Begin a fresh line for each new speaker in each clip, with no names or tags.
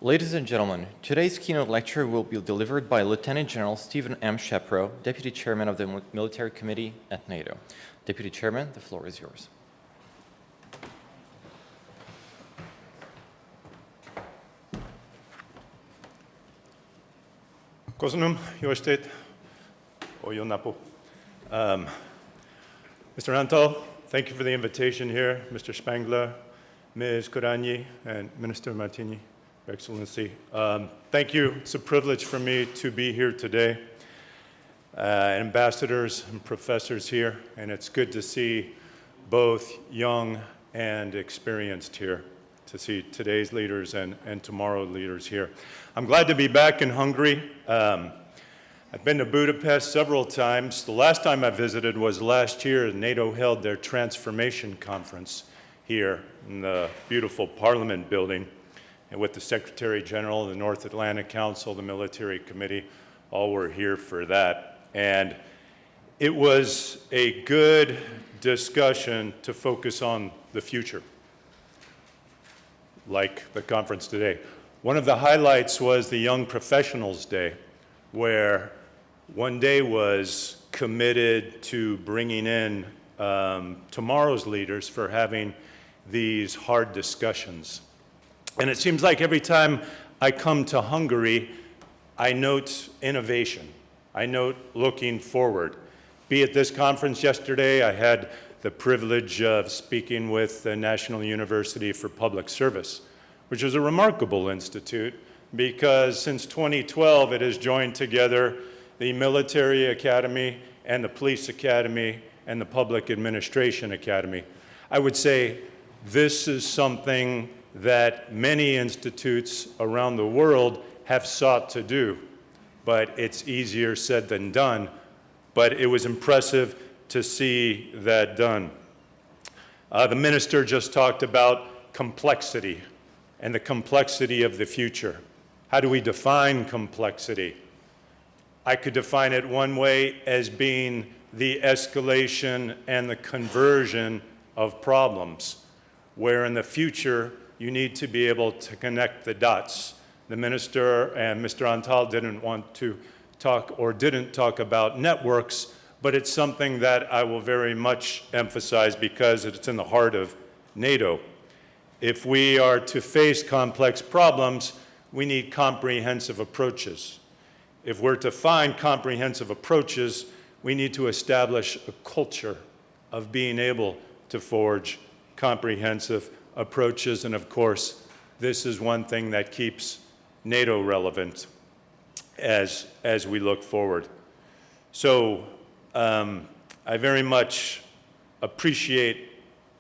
Ladies and gentlemen, today's keynote lecture will be delivered by Lieutenant General Stephen M. Shepro, Deputy Chairman of the Military Committee at NATO. Deputy Chairman, the floor is yours.
Kosunum, Joestet, Oyonapo. Mr. Antal, thank you for the invitation here. Mr. Spangler, Ms. Korani, and Minister Martini, Your Excellency. Thank you. It's a privilege for me to be here today. Ambassadors and professors here, and it's good to see both young and experienced here, to see today's leaders and tomorrow's leaders here. I'm glad to be back in Hungary. I've been to Budapest several times. The last time I visited was last year. NATO held their transformation conference here in the beautiful Parliament building, and with the Secretary General, the North Atlantic Council, the Military Committee, all were here for that. And it was a good discussion to focus on the future, like the conference today. One of the highlights was the Young Professionals Day, where one day was committed to bringing in tomorrow's leaders for having these hard discussions. And it seems like every time I come to Hungary, I note innovation. I note looking forward. Be at this conference yesterday, I had the privilege of speaking with the National University for Public Service, which is a remarkable institute because since 2012 it has joined together the Military Academy and the Police Academy and the Public Administration Academy. I would say this is something that many institutes around the world have sought to do, but it's easier said than done. But it was impressive to see that done. The minister just talked about complexity and the complexity of the future. How do we define complexity? I could define it one way as being the escalation and the conversion of problems, where in the future you need to be able to connect the dots. The minister and Mr. Antal didn't want to talk or didn't talk about networks, but it's something that I will very much emphasize because it's in the heart of NATO. If we are to face complex problems, we need comprehensive approaches. If we're to find comprehensive approaches, we need to establish a culture of being able to forge comprehensive approaches. And of course, this is one thing that keeps NATO relevant as we look forward. So I very much appreciate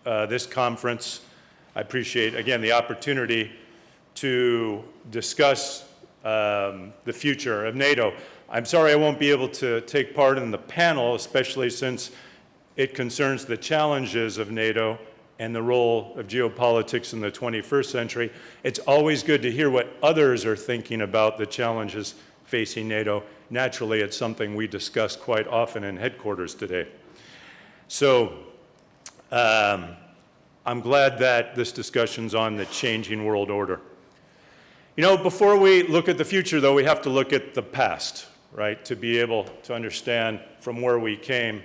this conference. I appreciate, again, the opportunity to discuss the future of NATO. I'm sorry I won't be able to take part in the panel, especially since it concerns the challenges of NATO and the role of geopolitics in the 21st century. It's always good to hear what others are thinking about the challenges facing NATO. Naturally, it's something we discuss quite often in headquarters today. So I'm glad that this discussion's on the changing world order. You know, before we look at the future, though, we have to look at the past, right, to be able to understand from where we came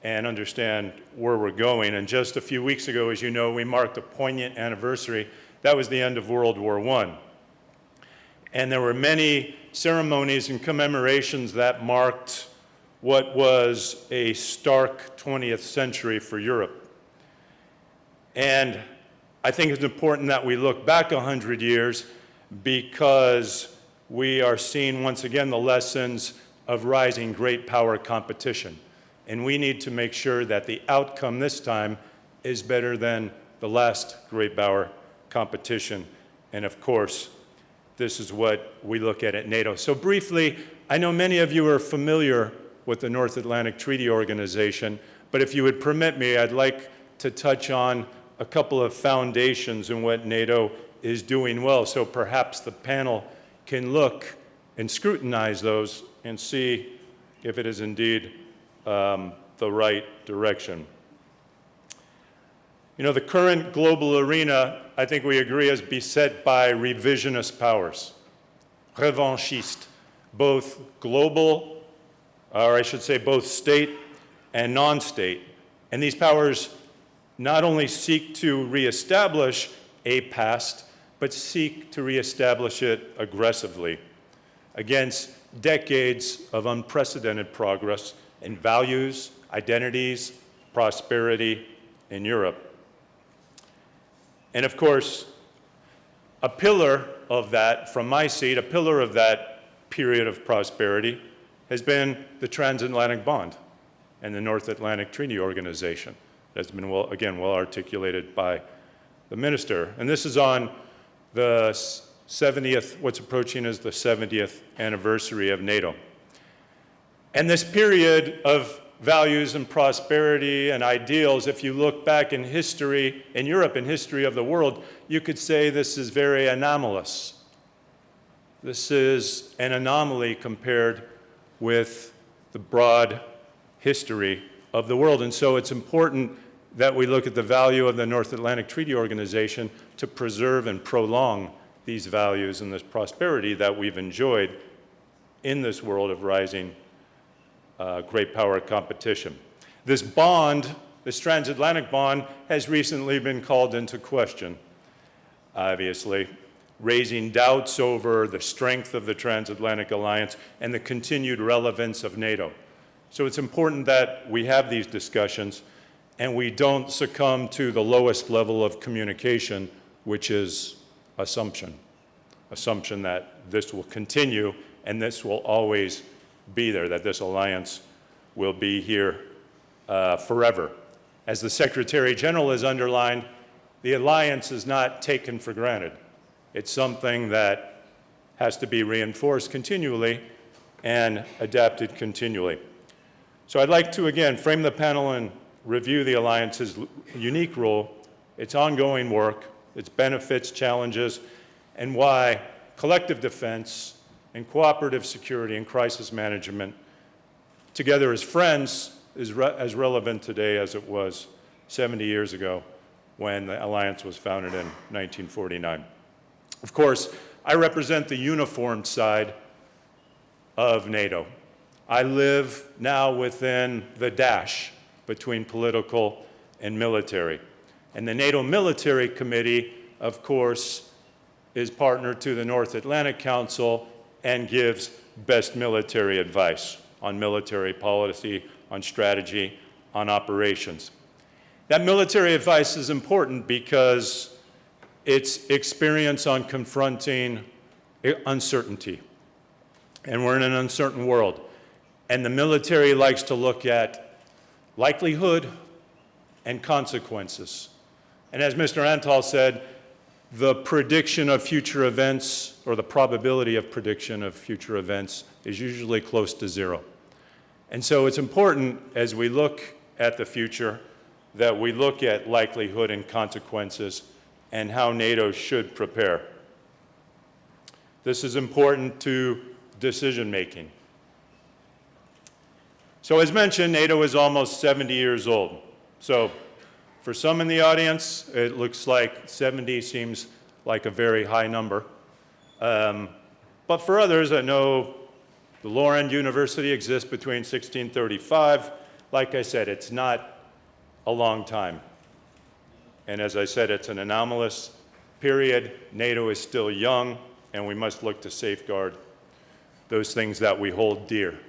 and understand where we're going. And just a few weeks ago, as you know, we marked a poignant anniversary. That was the end of World War I. And there were many ceremonies and commemorations that marked what was a stark 20th century for Europe. And I think it's important that we look back 100 years because we are seeing once again the lessons of rising great power competition. And we need to make sure that the outcome this time is better than the last great power competition. And of course, this is what we look at NATO. So briefly, I know many of you are familiar with the North Atlantic Treaty Organization, but if you would permit me, I'd like to touch on a couple of foundations in what NATO is doing well, so perhaps the panel can look and scrutinize those and see if it is indeed the right direction. You know, the current global arena, I think we agree, is beset by revisionist powers, revanchistes, both global, or I should say both state and non-state. And these powers not only seek to reestablish a past, but seek to reestablish it aggressively against decades of unprecedented progress in values, identities, prosperity in Europe. And of course, a pillar of that, from my seat, a pillar of that period of prosperity has been the transatlantic bond and the North Atlantic Treaty Organization. That's been, well articulated by the minister. And this is on the 70th, what's approaching as the 70th anniversary of NATO. And this period of values and prosperity and ideals, if you look back in history, in Europe, in history of the world, you could say this is very anomalous. This is an anomaly compared with the broad history of the world. And so it's important that we look at the value of the North Atlantic Treaty Organization to preserve and prolong these values and this prosperity that we've enjoyed in this world of rising great power competition. This bond, this transatlantic bond, has recently been called into question, obviously, raising doubts over the strength of the transatlantic alliance and the continued relevance of NATO. So it's important that we have these discussions and we don't succumb to the lowest level of communication, which is assumption that this will continue and this will always be there, that this alliance will be here forever. As the Secretary General has underlined, the alliance is not taken for granted. It's something that has to be reinforced continually and adapted continually. So I'd like to, again, frame the panel and review the alliance's unique role, its ongoing work, its benefits, challenges, and why collective defense and cooperative security and crisis management, together as friends, is as relevant today as it was 70 years ago when the alliance was founded in 1949. Of course, I represent the uniformed side of NATO. I live now within the dash between political and military. And the NATO Military Committee, of course, is partner to the North Atlantic Council and gives best military advice on military policy, on strategy, on operations. That military advice is important because it's experience on confronting uncertainty. And we're in an uncertain world. And the military likes to look at likelihood and consequences. And as Mr. Antal said, the prediction of future events, or the probability of prediction of future events, is usually close to zero. And so it's important, as we look at the future, that we look at likelihood and consequences and how NATO should prepare. This is important to decision-making. So as mentioned, NATO is almost 70 years old. So for some in the audience, it looks like 70 seems like a very high number. But for others, I know the Lorand University exists between 1635. Like I said, it's not a long time. And as I said, it's an anomalous period. NATO is still young, and we must look to safeguard those things that we hold dear.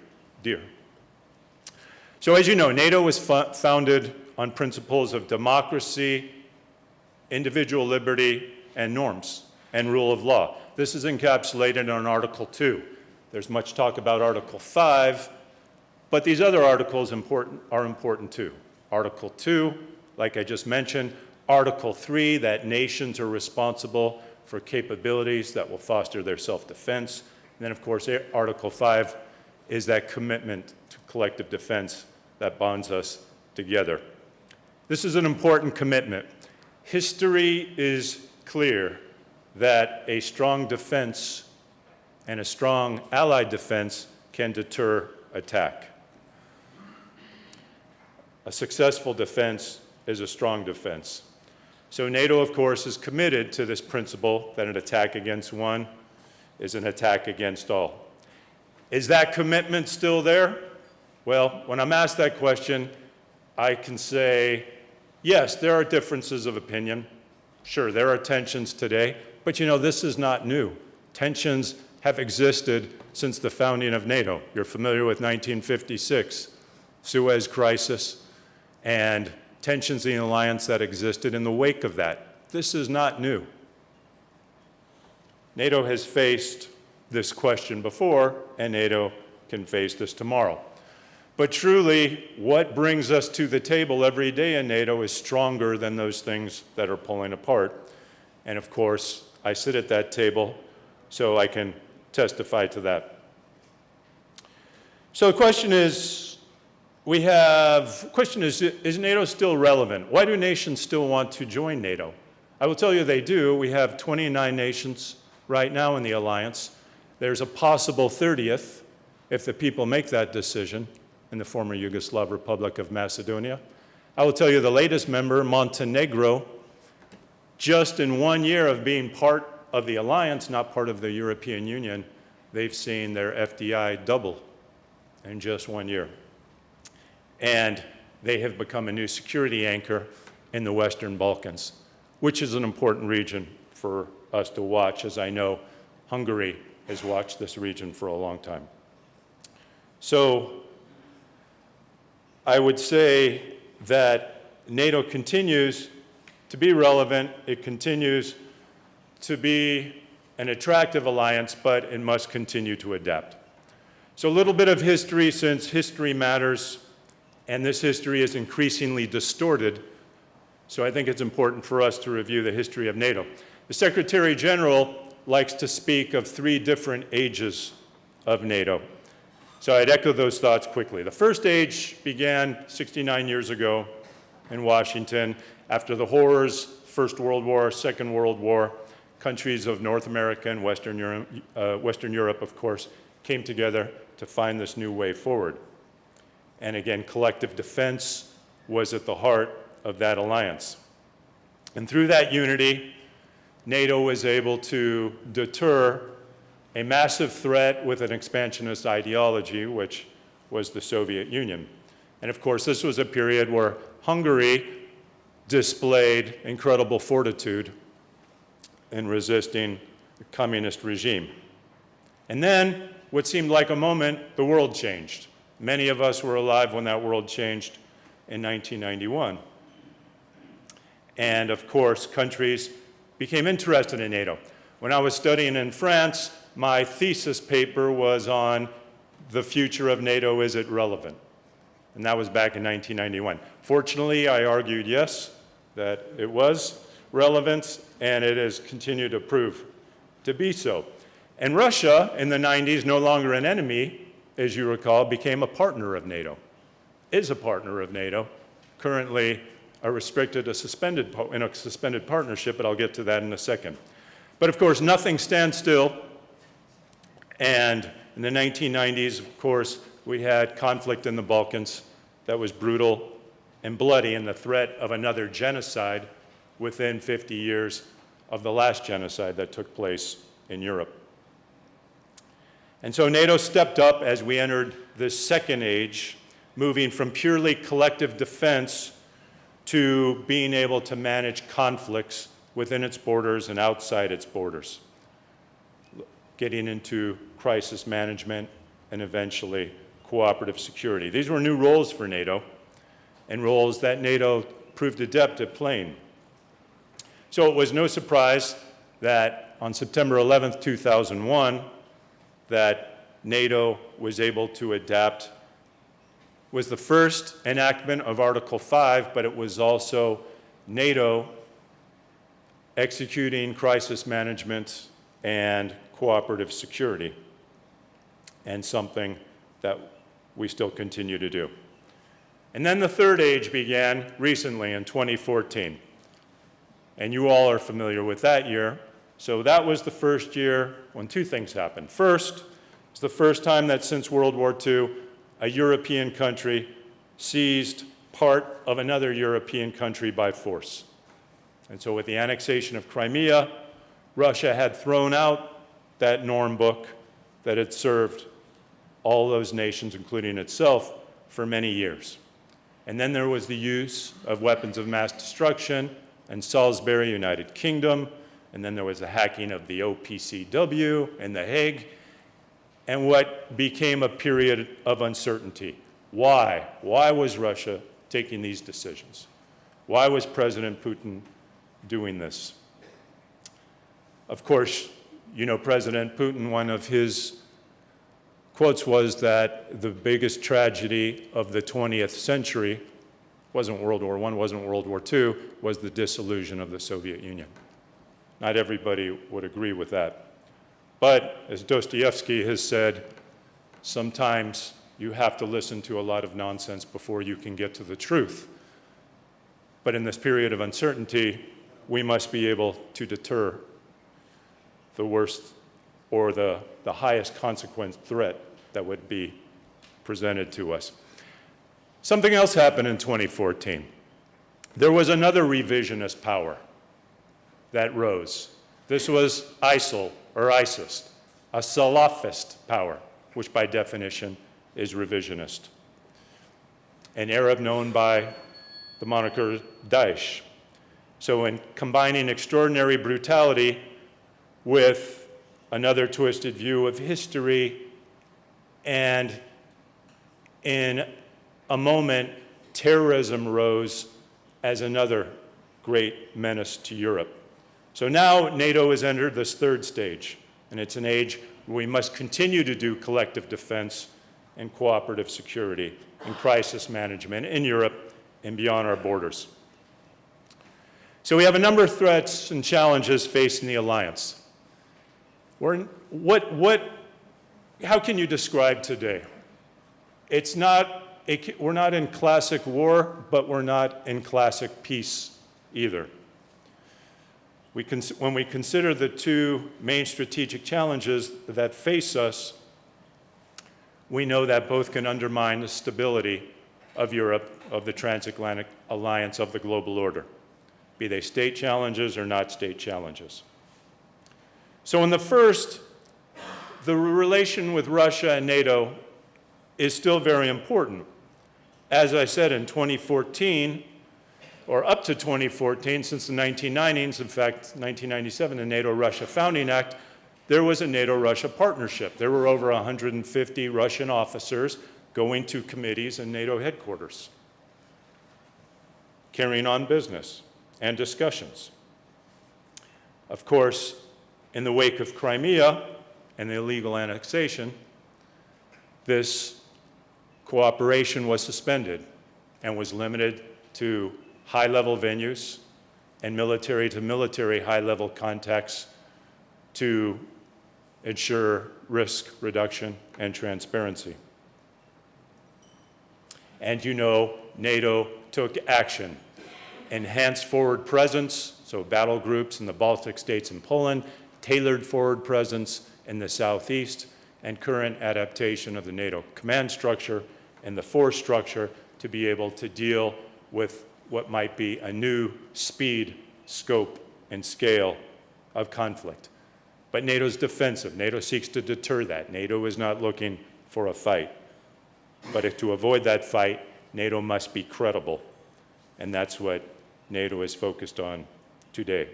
So as you know, NATO was founded on principles of democracy, individual liberty, and norms, and rule of law. This is encapsulated in Article 2. There's much talk about Article 5, but these other articles are important too. Article 2, like I just mentioned. Article 3, that nations are responsible for capabilities that will foster their self-defense. And then, of course, Article 5 is that commitment to collective defense that bonds us together. This is an important commitment. History is clear that a strong defense and a strong allied defense can deter attack. A successful defense is a strong defense. So NATO, of course, is committed to this principle that an attack against one is an attack against all. Is that commitment still there? Well, when I'm asked that question, I can say, yes, there are differences of opinion. Sure, there are tensions today, but this is not new. Tensions have existed since the founding of NATO. You're familiar with 1956, Suez Crisis, and tensions in the alliance that existed in the wake of that. This is not new. NATO has faced this question before, and NATO can face this tomorrow. But truly, what brings us to the table every day in NATO is stronger than those things that are pulling apart. And of course, I sit at that table, so I can testify to that. So the question is, is NATO still relevant? Why do nations still want to join NATO? I will tell you they do. We have 29 nations right now in the alliance. There's a possible 30th if the people make that decision in the former Yugoslav Republic of Macedonia. I will tell you the latest member, Montenegro, just in 1 year of being part of the alliance, not part of the European Union, they've seen their FDI double in just 1 year. And they have become a new security anchor in the Western Balkans, which is an important region for us to watch, as I know Hungary has watched this region for a long time. So I would say that NATO continues to be relevant. It continues to be an attractive alliance, but it must continue to adapt. So a little bit of history, since history matters, and this history is increasingly distorted. So I think it's important for us to review the history of NATO. The Secretary General likes to speak of 3 different ages of NATO. So I'd echo those thoughts quickly. The first age began 69 years ago in Washington after the horrors, First World War, Second World War. Countries of North America and Western Europe, of course, came together to find this new way forward. And again, collective defense was at the heart of that alliance. And through that unity, NATO was able to deter a massive threat with an expansionist ideology, which was the Soviet Union. And of course, this was a period where Hungary displayed incredible fortitude in resisting the communist regime. And then, what seemed like a moment, the world changed. Many of us were alive when that world changed in 1991. And of course, countries became interested in NATO. When I was studying in France, my thesis paper was on the future of NATO, is it relevant? And that was back in 1991. Fortunately, I argued yes, that it was relevant, and it has continued to prove to be so. And Russia, in the 90s, no longer an enemy, as you recall, became a partner of NATO, is a partner of NATO, currently in a suspended partnership, but I'll get to that in a second. But of course, nothing stands still. And in the 1990s, of course, we had conflict in the Balkans that was brutal and bloody, and the threat of another genocide within 50 years of the last genocide that took place in Europe. And so NATO stepped up as we entered this second age, moving from purely collective defense to being able to manage conflicts within its borders and outside its borders, getting into crisis management and eventually cooperative security. These were new roles for NATO, and roles that NATO proved adept at playing. So it was no surprise that on September 11th, 2001, that NATO was able to adapt, was the first enactment of Article 5, but it was also NATO executing crisis management and cooperative security, and something that we still continue to do. And then the third age began recently in 2014. And you all are familiar with that year. So that was the first year when 2 things happened. First, it's the first time that since World War II, a European country seized part of another European country by force. And so with the annexation of Crimea, Russia had thrown out that norm book that had served all those nations, including itself, for many years. And then there was the use of weapons of mass destruction in Salisbury, United Kingdom, and then there was the hacking of the OPCW in The Hague, and what became a period of uncertainty. Why? Why was Russia taking these decisions? Why was President Putin doing this? Of course, you know President Putin, one of his quotes was that the biggest tragedy of the 20th century wasn't World War I, wasn't World War II, was the dissolution of the Soviet Union. Not everybody would agree with that. But as Dostoevsky has said, sometimes you have to listen to a lot of nonsense before you can get to the truth. But in this period of uncertainty, we must be able to deter the worst or the highest consequence threat that would be presented to us. Something else happened in 2014. There was another revisionist power that rose. This was ISIL, or ISIS, a Salafist power, which by definition is revisionist. An Arab known by the moniker Daesh. So in combining extraordinary brutality with another twisted view of history, and in a moment, terrorism rose as another great menace to Europe. So now NATO has entered this third stage, and it's an age where we must continue to do collective defense and cooperative security and crisis management in Europe and beyond our borders. So we have a number of threats and challenges facing the alliance. How can you describe today? We're not in classic war, but we're not in classic peace either. When we consider the two main strategic challenges that face us, we know that both can undermine the stability of Europe, of the transatlantic alliance, of the global order, be they state challenges or not state challenges. So in the first, the relation with Russia and NATO is still very important. As I said, in 2014, or up to 2014, since the 1990s, in fact, 1997, the NATO-Russia Founding Act, there was a NATO-Russia partnership. There were over 150 Russian officers going to committees in NATO headquarters, carrying on business and discussions. Of course, in the wake of Crimea and the illegal annexation, this cooperation was suspended and was limited to high-level venues and military-to-military high-level contacts to ensure risk reduction and transparency. And you know, NATO took action, enhanced forward presence, so battle groups in the Baltic states and Poland, tailored forward presence in the southeast, and current adaptation of the NATO command structure and the force structure to be able to deal with what might be a new speed, scope, and scale of conflict. But NATO's defensive. NATO seeks to deter that. NATO is not looking for a fight. But to avoid that fight, NATO must be credible. And that's what NATO is focused on today.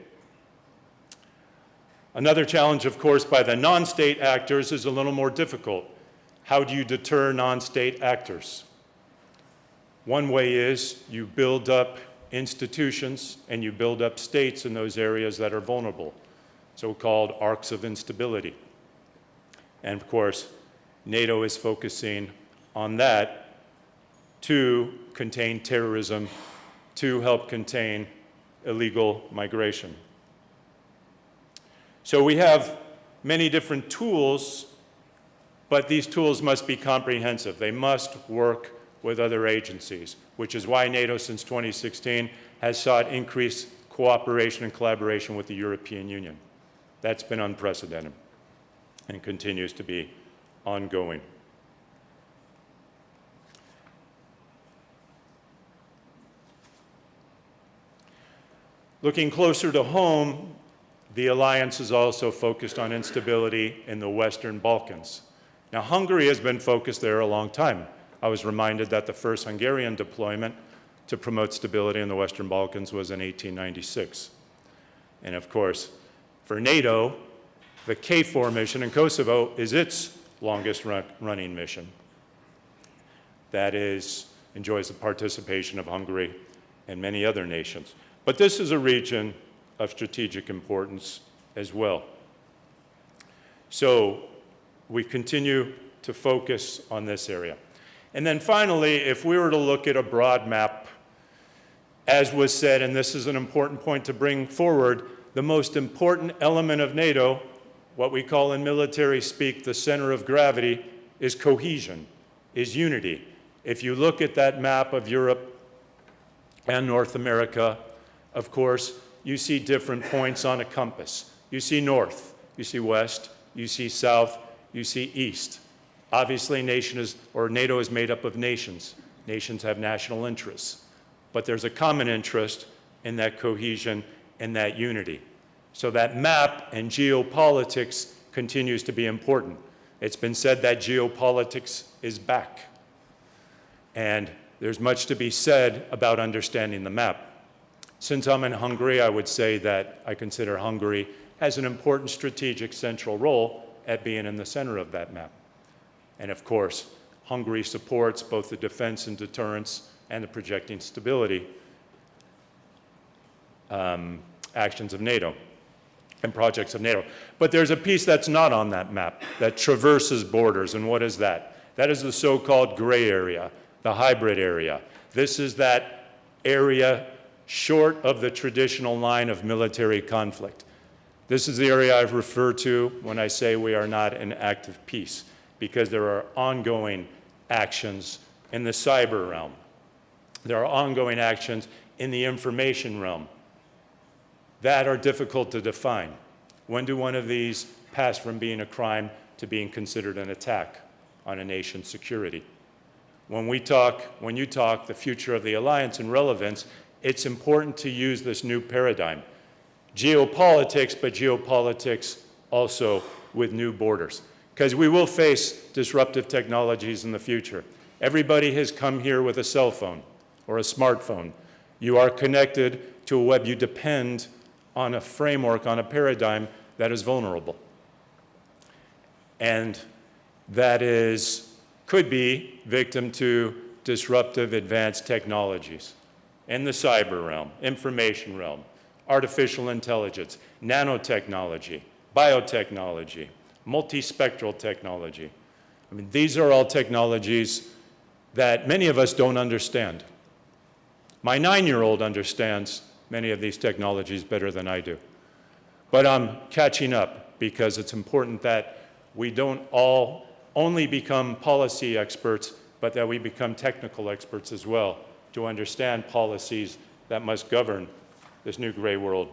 Another challenge, of course, by the non-state actors is a little more difficult. How do you deter non-state actors? One way is you build up institutions and you build up states in those areas that are vulnerable, so-called arcs of instability. And of course, NATO is focusing on that to contain terrorism, to help contain illegal migration. So we have many different tools, but these tools must be comprehensive. They must work with other agencies, which is why NATO since 2016 has sought increased cooperation and collaboration with the European Union. That's been unprecedented and continues to be ongoing. Looking closer to home, the alliance is also focused on instability in the Western Balkans. Now, Hungary has been focused there a long time. I was reminded that the first Hungarian deployment to promote stability in the Western Balkans was in 1896. And of course, for NATO, the KFOR mission in Kosovo is its longest running mission. That enjoys the participation of Hungary and many other nations. But this is a region of strategic importance as well. So we continue to focus on this area. And then finally, if we were to look at a broad map, as was said, and this is an important point to bring forward, the most important element of NATO, what we call in military speak the center of gravity, is cohesion, is unity. If you look at that map of Europe and North America, of course, you see different points on a compass. You see north, you see west, you see south, you see east. Obviously, NATO is made up of nations. Nations have national interests. But there's a common interest in that cohesion and that unity. So that map and geopolitics continues to be important. It's been said that geopolitics is back. And there's much to be said about understanding the map. Since I'm in Hungary, I would say that I consider Hungary has an important strategic central role at being in the center of that map. And of course, Hungary supports both the defense and deterrence and the projecting stability actions of NATO and projects of NATO. But there's a piece that's not on that map that traverses borders, and what is that? That is the so-called gray area, the hybrid area. This is that area short of the traditional line of military conflict. This is the area I've referred to when I say we are not in active peace, because there are ongoing actions in the cyber realm. There are ongoing actions in the information realm that are difficult to define. When do one of these pass from being a crime to being considered an attack on a nation's security? When you talk the future of the alliance and relevance, it's important to use this new paradigm. Geopolitics, but geopolitics also with new borders. Because we will face disruptive technologies in the future. Everybody has come here with a cell phone or a smartphone. You are connected to a web. You depend on a framework, on a paradigm that is vulnerable. And that could be victim to disruptive advanced technologies in the cyber realm, information realm, artificial intelligence, nanotechnology, biotechnology, multispectral technology. I mean, these are all technologies that many of us don't understand. My 9-year-old understands many of these technologies better than I do. But I'm catching up because it's important that we don't all only become policy experts, but that we become technical experts as well to understand policies that must govern this new gray world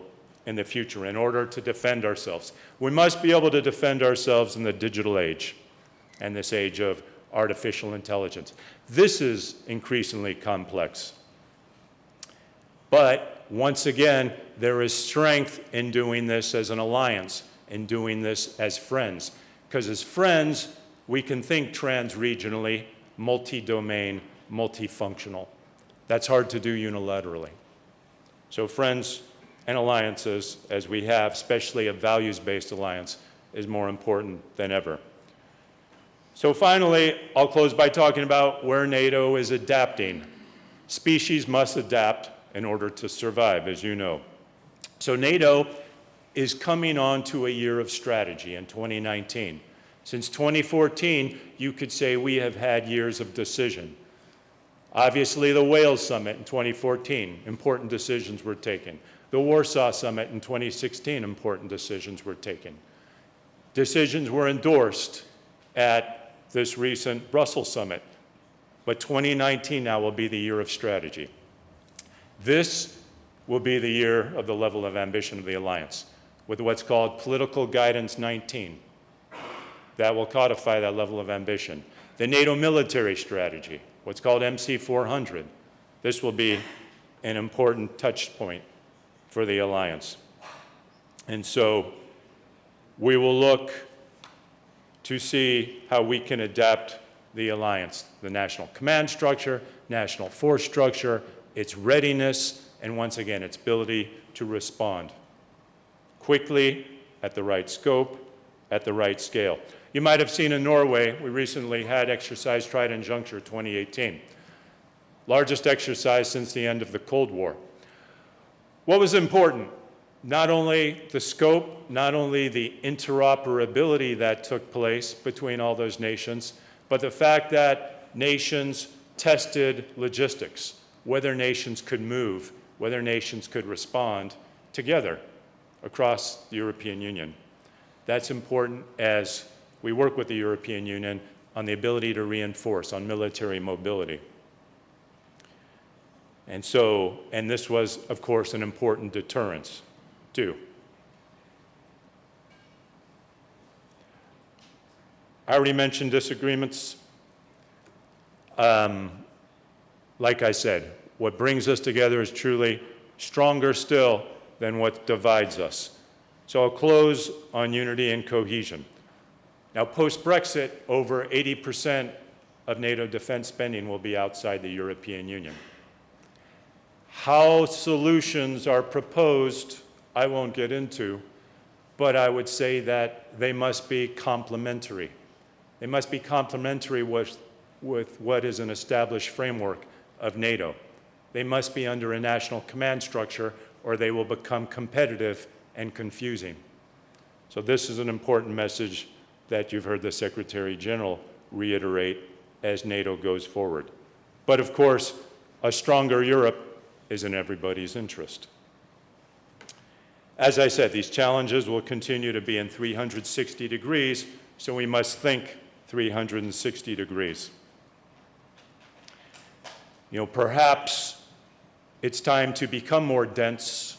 in the future in order to defend ourselves. We must be able to defend ourselves in the digital age and this age of artificial intelligence. This is increasingly complex. But once again, there is strength in doing this as an alliance, in doing this as friends. Because as friends, we can think trans-regionally, multi-domain, multifunctional. That's hard to do unilaterally. So friends and alliances, as we have, especially a values-based alliance, is more important than ever. So finally, I'll close by talking about where NATO is adapting. Species must adapt in order to survive, as you know. So NATO is coming on to a year of strategy in 2019. Since 2014, you could say we have had years of decision. Obviously, the Wales Summit in 2014, important decisions were taken. The Warsaw Summit in 2016, important decisions were taken. Decisions were endorsed at this recent Brussels Summit. But 2019 now will be the year of strategy. This will be the year of the level of ambition of the alliance, with what's called Political Guidance 19. That will codify that level of ambition. The NATO military strategy, what's called MC 400. This will be an important touch point for the alliance. And so we will look to see how we can adapt the alliance, the national command structure, national force structure, its readiness, and once again, its ability to respond quickly, at the right scope, at the right scale. You might have seen in Norway, we recently had Exercise Trident Juncture 2018, largest exercise since the end of the Cold War. What was important? Not only the scope, not only the interoperability that took place between all those nations, but the fact that nations tested logistics, whether nations could move, whether nations could respond together across the European Union. That's important as we work with the European Union on the ability to reinforce, on military mobility. And this was, of course, an important deterrence, too. I already mentioned disagreements. Like I said, what brings us together is truly stronger still than what divides us. So I'll close on unity and cohesion. Now, post-Brexit, over 80% of NATO defense spending will be outside the European Union. How solutions are proposed, I won't get into, but I would say that they must be complementary. They must be complementary with what is an established framework of NATO. They must be under a national command structure, or they will become competitive and confusing. So this is an important message that you've heard the Secretary General reiterate as NATO goes forward. But of course, a stronger Europe is in everybody's interest. As I said, these challenges will continue to be in 360 degrees, so we must think 360 degrees. Perhaps it's time to become more dense.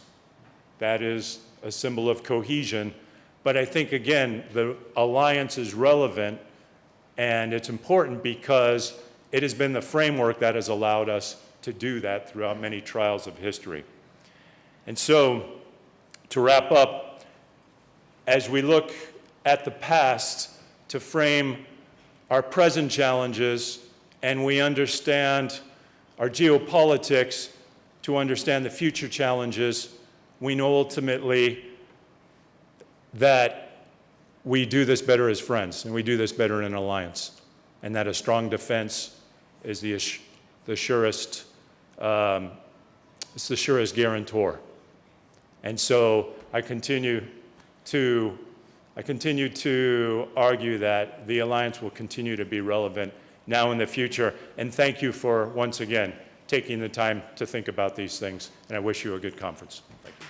That is a symbol of cohesion. But I think, again, the alliance is relevant, and it's important because it has been the framework that has allowed us to do that throughout many trials of history. And so, to wrap up, as we look at the past to frame our present challenges, and we understand our geopolitics to understand the future challenges, we know ultimately that we do this better as friends, and we do this better in an alliance, and that a strong defense is the surest guarantor. And so I continue to argue that the alliance will continue to be relevant now in the future. And thank you for, once again, taking the time to think about these things. And I wish you a good conference. Thank you.